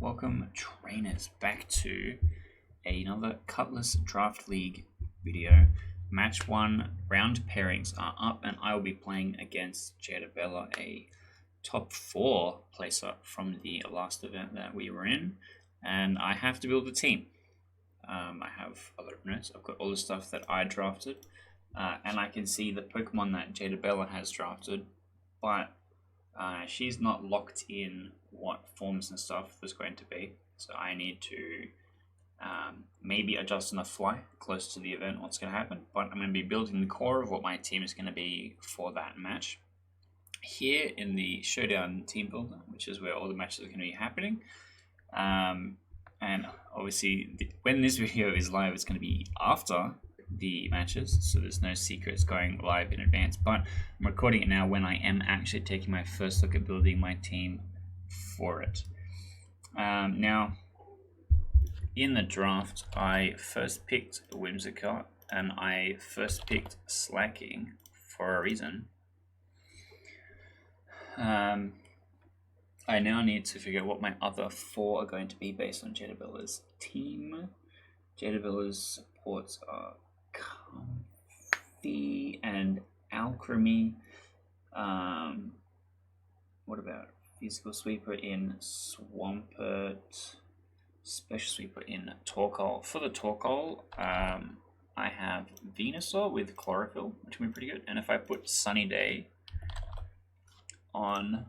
Welcome trainers back to another Cutlass Draft League video. Match 1 round pairings are up and I will be playing against Jadeabella, a top 4 placer from the last event that we were in, and I have to build a team. I have a lot of notes. I've got all the stuff that I drafted, and I can see the Pokemon that Jadeabella has drafted, but she's not locked in what forms and stuff there's going to be, so I need to maybe adjust on the fly close to the event what's going to happen, but I'm going to be building the core of what my team is going to be for that match. Here in the Showdown team builder, which is where all the matches are going to be happening, and obviously when this video is live it's going to be after the matches, so there's no secrets going live in advance, but I'm recording it now when I am actually taking my first look at building my team for it. Now in the draft I first picked Whimsicott and I first picked Slacking for a reason. I now need to figure out what my other 4 are going to be based on Jadeibella's team. Jadeibella's supports are Comfy and Alchemy. What about Physical Sweeper in Swampert, Special Sweeper in Torkoal? For the Torkoal, I have Venusaur with Chlorophyll, which would be pretty good. And if I put Sunny Day on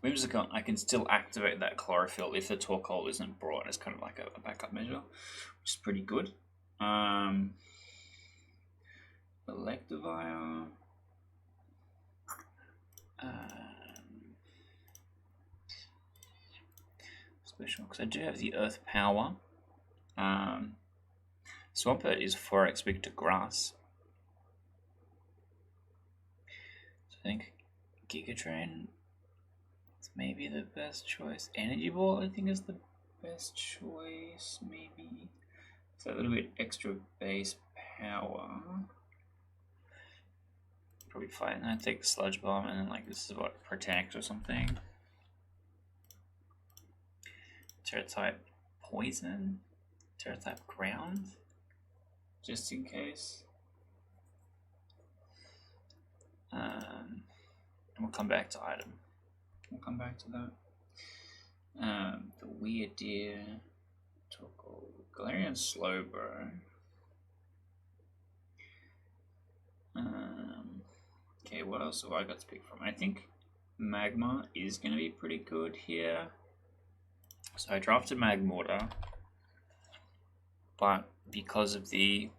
Whimsicott, I can still activate that Chlorophyll if the Torkoal isn't brought. It's kind of like a backup measure, which is pretty good. Electivire. Special, because I do have the Earth Power. Swampert is 4x weak to grass. So I think Gigatrain is maybe the best choice. Energy Ball I think is the best choice, maybe. So a little bit extra base power. Probably fine. And I take the Sludge Bomb and then like this is what, Protect or something. Terra type Poison. Terra type Ground. Just in case. And we'll come back to item. We'll come back to that. The Weird Deer. Torkoal. Galarian Slowbro. Okay, what else have I got to pick from? I think Magma is going to be pretty good here. So I drafted Magmortar, but because of the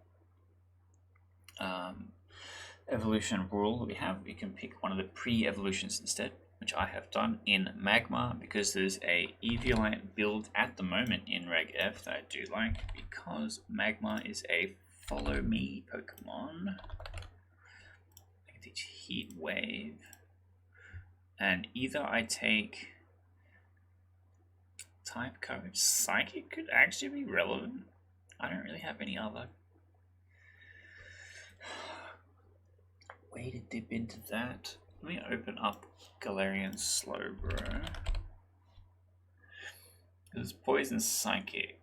evolution rule that we have, we can pick one of the pre-evolutions instead, which I have done in Magma, because there's a Eviolite build at the moment in Reg F that I do like, because Magma is a follow me Pokemon. I can teach Heat Wave, and either I take type coverage. Psychic could actually be relevant. I don't really have any other way to dip into that. Let me open up Galarian Slowbro. There's Poison Psychic.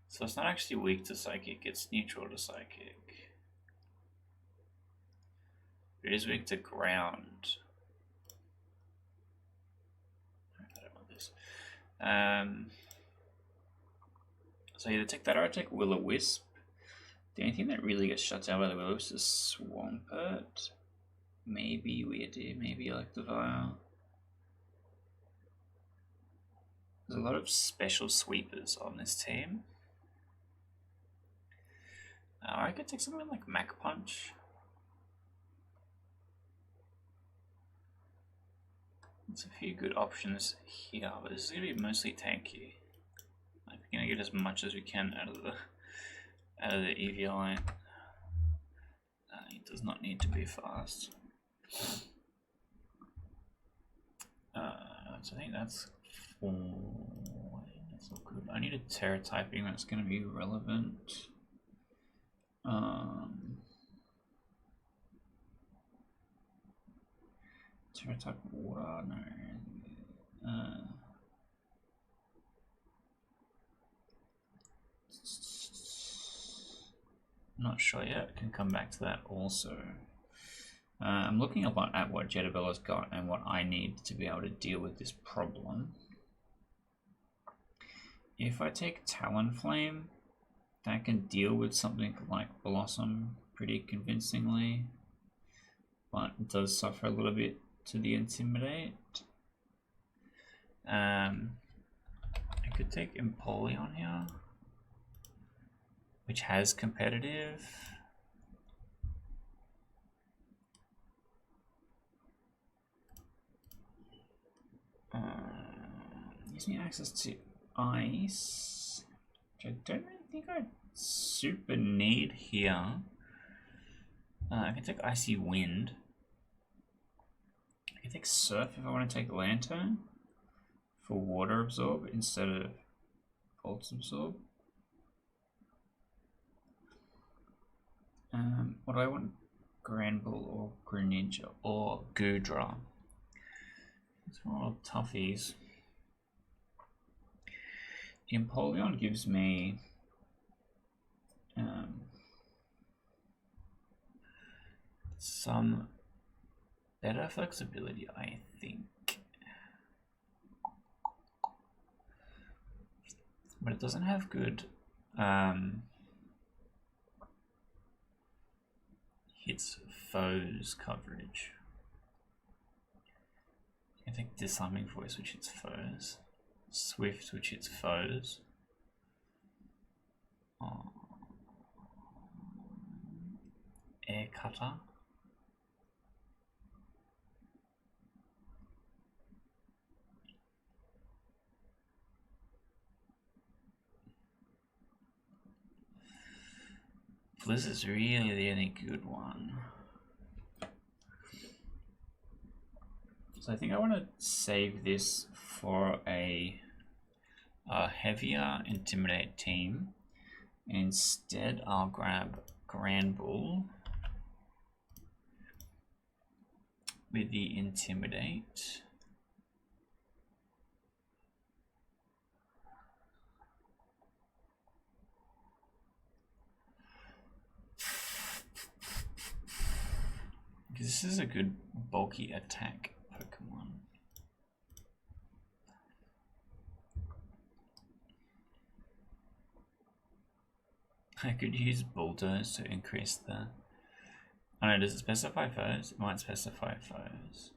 So it's not actually weak to Psychic, it's neutral to Psychic. It is weak to Ground. I don't want this. So either take that or I take Will-O-Wisp. The only thing that really gets shut down by the Will-O-Wisp is Swampert. Maybe Weird Deer, maybe Electivire. There's a lot of special sweepers on this team. I could take something like Mach Punch. There's a few good options here, but this is going to be mostly tanky. We're going to get as much as we can out of the Eviolite. It does not need to be fast. So I think that's 4. That's all good. I need a Terra typing that's going to be relevant. Terra type water, no. Not sure yet. Can come back to that also. I'm looking a lot at what Jadeabella's got and what I need to be able to deal with this problem. If I take Talonflame, that can deal with something like Blossom pretty convincingly, but it does suffer a little bit to the Intimidate. I could take Empoleon here, which has competitive. Gives me access to Ice, which I don't really think I super need here. I can take Icy Wind. I can take Surf if I want to take Lantern for Water Absorb instead of Pulse Absorb. What do I want? Granbull or Greninja or Goodra? These are all toughies. Empoleon gives me some better flexibility, I think. But it doesn't have good hits foes coverage. I think Disarming Voice, which hits foes. Swift, which hits foes. Air Cutter. Blizzard's really the only good one. So I think I want to save this for a heavier Intimidate team. Instead, I'll grab Granbull with the Intimidate. This is a good bulky attack Pokemon. I could use Bulldoze to increase the... I don't know, does it specify foes? It might specify foes.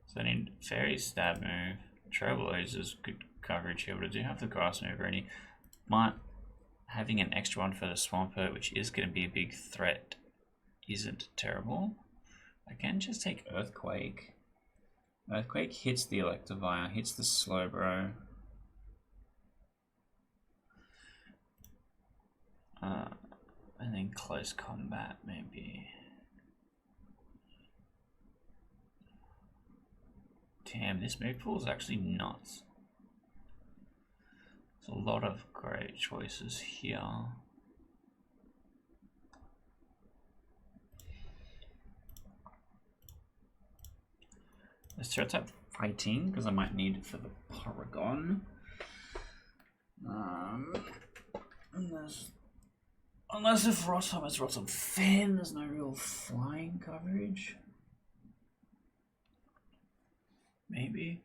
So I need Fairy, Stab Move, Trailblazer's good coverage here, but I do have the Grass Move already. Might having an extra one for the Swampert, which is going to be a big threat, isn't terrible. I can just take Earthquake. Earthquake hits the Electivire, hits the Slowbro. And then Close Combat, maybe. Damn, this move pool is actually nuts. There's a lot of great choices here. Let's try type Fighting because I might need it for the Porygon. Unless if Rotom is Rotom Fan, there's no real flying coverage. Maybe.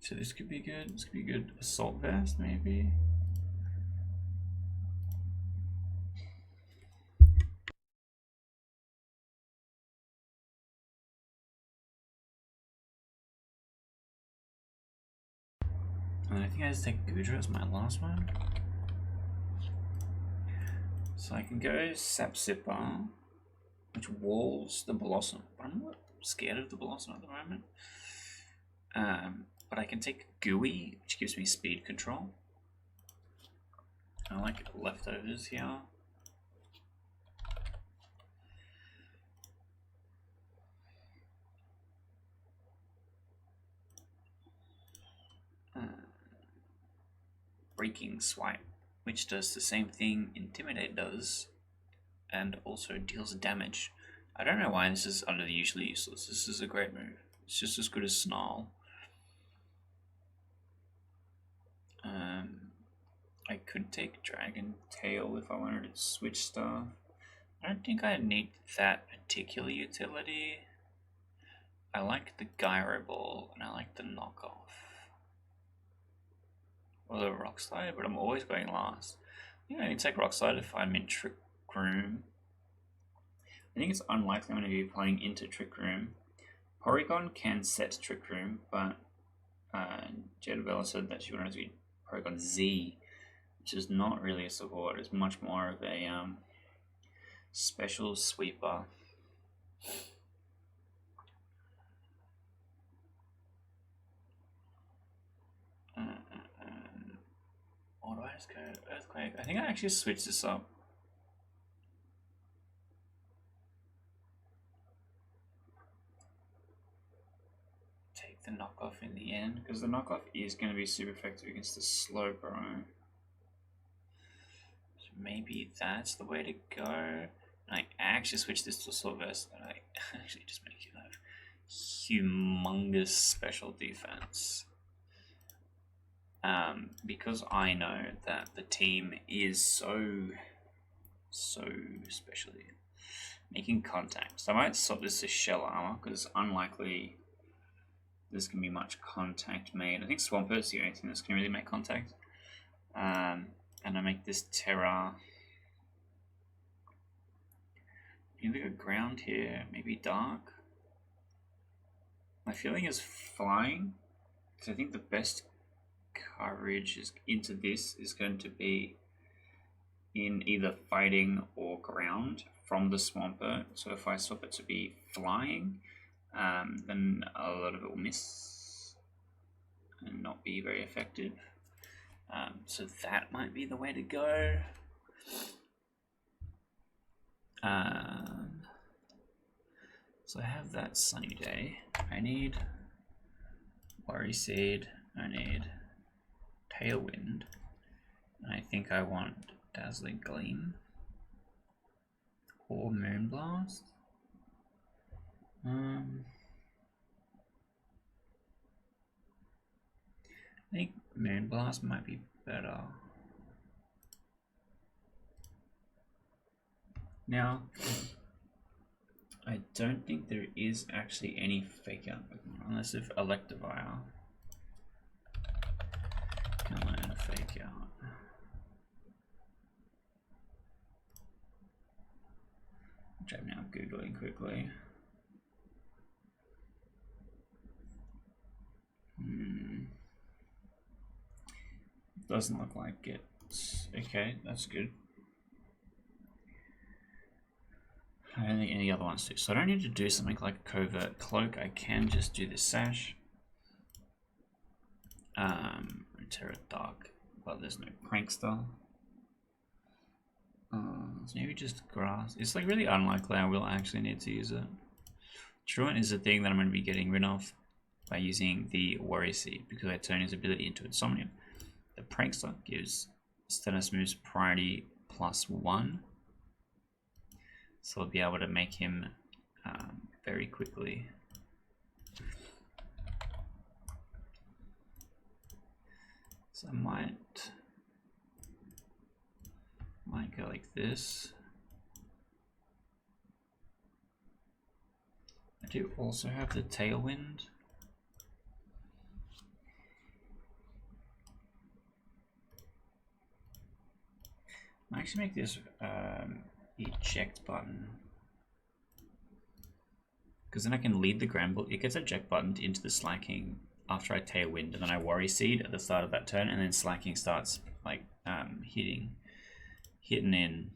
So this could be good. This could be good. Assault Vest, maybe. And I think I just take Goodra as my last one. So I can go Sapsipper, which walls the Blossom. But I'm not scared of the Blossom at the moment. But I can take Gooey, which gives me speed control. I like Leftovers here. Breaking Swipe, which does the same thing Intimidate does, and also deals damage. I don't know why this is utterly usually useless. This is a great move. It's just as good as Snarl. I could take Dragon Tail if I wanted to switch stuff. I don't think I need that particular utility. I like the Gyro Ball and I like the knockoff. Or the Rock Slide, but I'm always going last. I think I need to take Rock Slide if I'm in Trick Room. I think it's unlikely I'm going to be playing into Trick Room. Porygon can set Trick Room, but Jadeabella said that she wanted to be Porygon Z, which is not really a support. It's much more of a special sweeper. Or do I just go Earthquake? I think I actually switched this up. Take the knockoff in the end, because the knockoff is going to be super effective against the Slowbro. So maybe that's the way to go. And I actually switch this to Sylvester, and I actually just make it have humongous special defense. Because I know that the team is so specially making contact. So I might swap this to Shell Armor, because it's unlikely there's going to be much contact made. I think Swampert's the only thing that's going to really make contact. And I make this Terra. Maybe a ground here, maybe dark. My feeling is flying, because I think the best coverage is into this is going to be in either fighting or ground from the Swampert. So if I swap it to be flying, then a lot of it will miss and not be very effective. So that might be the way to go. So I have that Sunny Day. I need Worry Seed. I need Tailwind. And I think I want Dazzling Gleam or Moonblast. I think Moonblast might be better. Now, I don't think there is actually any fake out Pokemon, unless if Electivire can learn a fake out. Which I'm now Googling quickly. Doesn't look like it. Okay, that's good. I don't think any other ones do. So I don't need to do something like a Covert Cloak. I can just do the Sash. Terra Dark, but there's no Prankster. So maybe just Grass. It's like really unlikely I will actually need to use it. Truant is the thing that I'm going to be getting rid of by using the Worry Seed, because I turn his ability into Insomnia. The Prankster gives Status Moves priority +1. So I'll be able to make him very quickly. So I might go like this. I do also have the Tailwind. I actually make this eject button, because then I can lead the Gramble. It gets eject buttoned into the Slacking after I Tailwind, and then I Worry Seed at the start of that turn, and then Slacking starts like hitting in.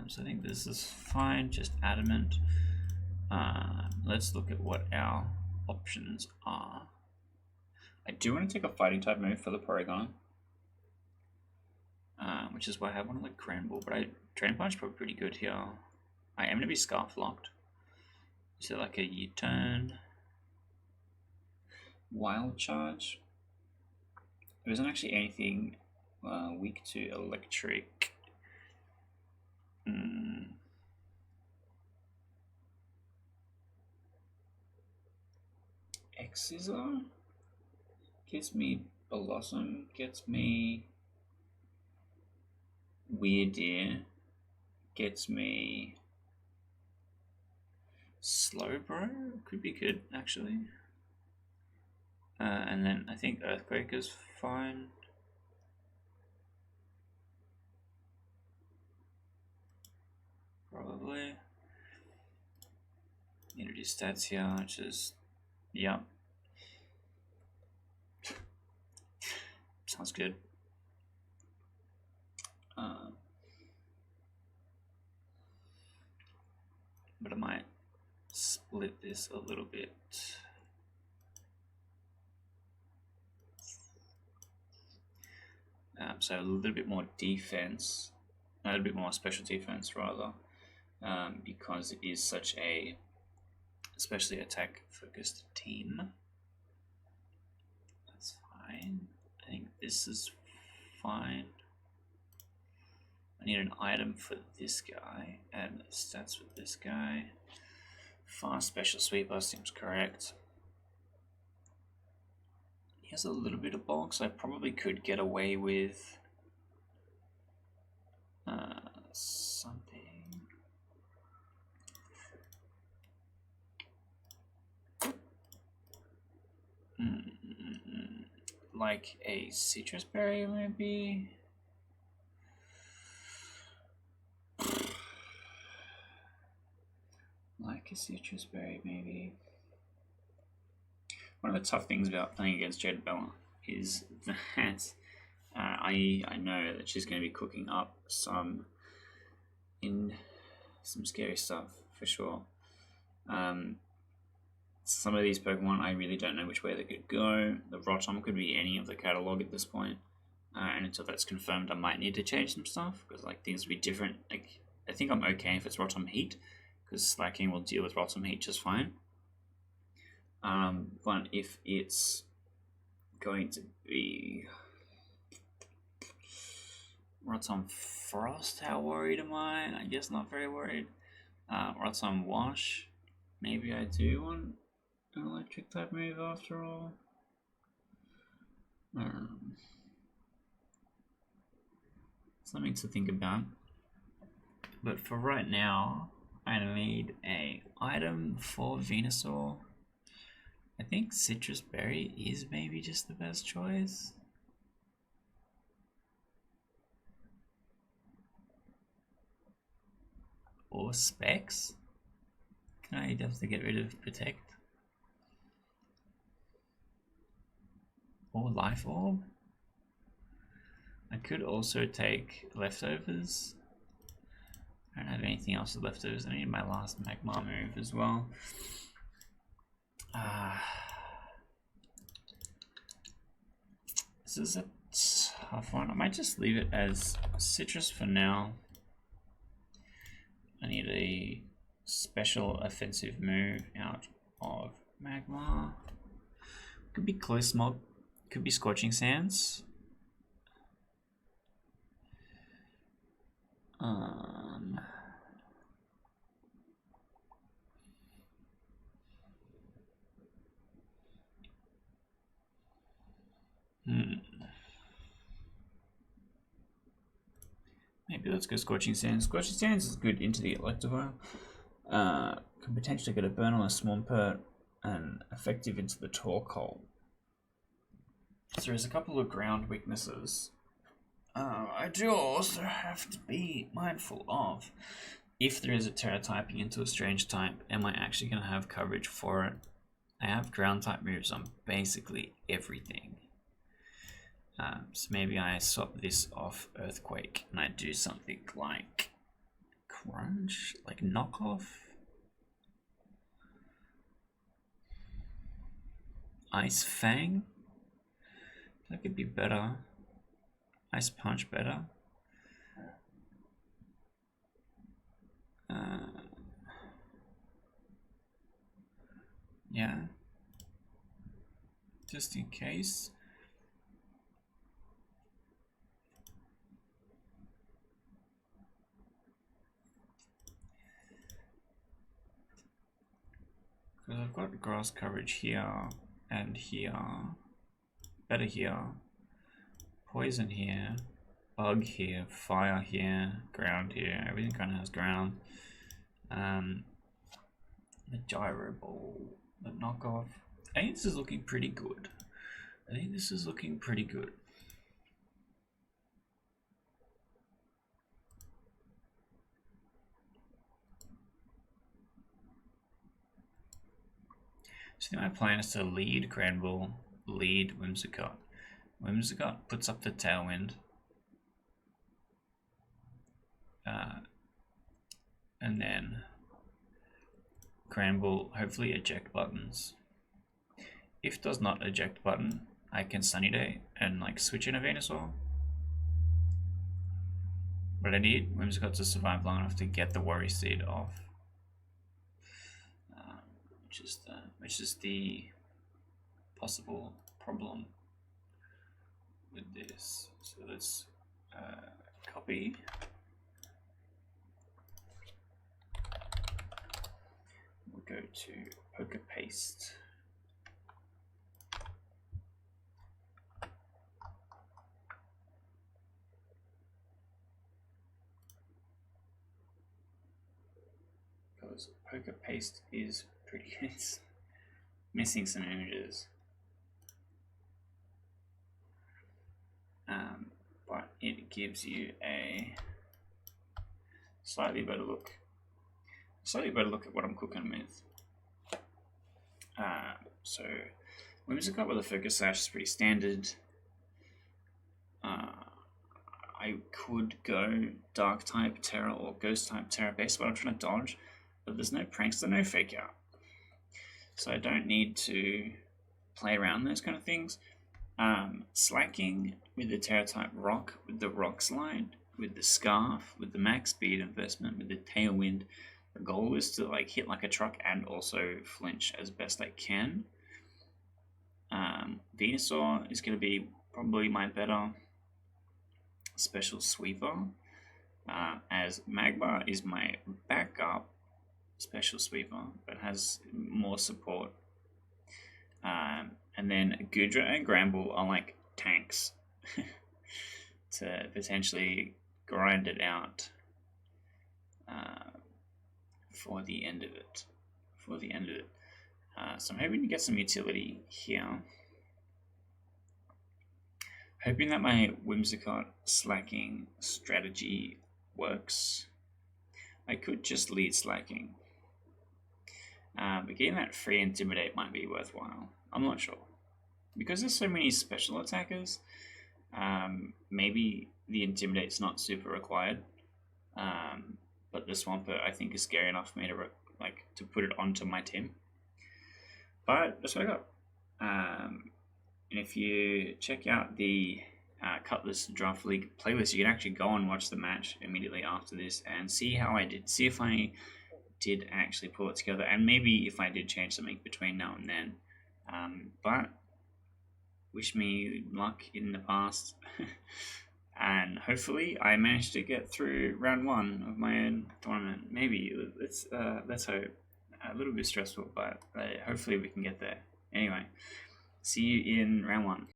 So I think this is fine. Just Adamant. Let's look at what our options are. I do want to take a Fighting type move for the Porygon. Which is why I have one like Granbull, but Drain Punch probably pretty good here. I am going to be Scarf Locked. So like a U-turn. Wild Charge. There isn't actually anything weak to Electric. Excisor gets me Blossom, gets me Weird Deer gets me Slowbro, could be good actually. And then I think Earthquake is fine. Probably. Need to do stats here, which is, yeah. Sounds good. But I might split this a little bit. So a little bit more defense, a little bit more special defense rather, because it is such a especially attack focused team. That's fine. I think this is fine. I need an item for this guy and stats with this guy. Fast special sweeper seems correct. He has a little bit of bulk, so I probably could get away with something. Like a citrus berry, maybe. Like a citrus berry, maybe. One of the tough things about playing against Jadeabella is that I know that she's going to be cooking up some scary stuff for sure. Some of these Pokemon I really don't know which way they could go. The Rotom could be any of the catalog at this point, and until that's confirmed, I might need to change some stuff because like things will be different. Like I think I'm okay if it's Rotom Heat because Slacking will deal with Rotom Heat just fine. But if it's going to be Rotom Frost, how worried am I? I guess not very worried. Rotom Wash, maybe I do want an electric type move after all. Something to think about. But for right now, I need a item for Venusaur. I think Citrus Berry is maybe just the best choice. Or Specs. Can I have to get rid of Protect? Or Life Orb? I could also take Leftovers. I don't have anything else with Leftovers. I need my last Magmar move as well. This is a tough one. I might just leave it as Citrus for now. I need a special offensive move out of Magmar. Could be Close Mob. Could be Scorching Sands. Maybe let's go Scorching Sands. Scorching Sands is good into the Electivire. Can potentially get a burn on a Swampert and effective into the Torkoal. So there's a couple of ground weaknesses. I do also have to be mindful of if there is a Terra typing into a strange type, am I actually going to have coverage for it? I have ground type moves on basically everything. So maybe I swap this off Earthquake and I do something like Crunch, like Knockoff. Ice Fang? That could be better. Ice Punch better. Yeah. Just in case. Because I've got grass coverage here and here. Better here. Poison here. bug here, fire here, ground here. Everything kind of has ground. The gyro ball, the knockoff. I think this is looking pretty good. So my plan is to lead Granbull, lead Whimsicott. Whimsicott puts up the Tailwind. And then Granbull hopefully eject buttons. If does not eject button, I can Sunny Day and like switch in a Venusaur. But I need Whimsicott to survive long enough to get the Worry Seed off. Which is the possible problem with this. So let's copy. We'll go to Poker Paste. Because Poker Paste is pretty good. It's missing some images. But it gives you a slightly better look at what I'm cooking with. So Whimsicott with a Focus Sash is pretty standard. I could go Dark type Terra or Ghost type Terra based, but I'm trying to dodge. But there's no Prankster, no Fake Out. So I don't need to play around those kind of things. Slacking with the Terra type Rock, with the Rock Slide, with the Scarf, with the Max Speed investment, with the Tailwind. The goal is to like hit like a truck and also flinch as best I can. Venusaur is going to be probably my better special sweeper, as Magmar is my backup special sweeper, but has more support. And then Goodra and Granbull are like tanks to potentially grind it out for the end of it. So I'm hoping to get some utility here. Hoping that my Whimsicott slacking strategy works. I could just lead slacking. But getting that free Intimidate might be worthwhile. I'm not sure. Because there's so many special attackers, maybe the Intimidate's not super required. But the Swampert I think is scary enough for me to put it onto my team. But that's what I got. And if you check out the Cutlass Draft League playlist, you can actually go and watch the match immediately after this and see how I did. See if I did actually pull it together, and maybe if I did change something between now and then. But wish me luck in the past. And hopefully I managed to get through round 1 of my own tournament. Maybe. Let's hope. A little bit stressful, but hopefully we can get there. Anyway, see you in round 1.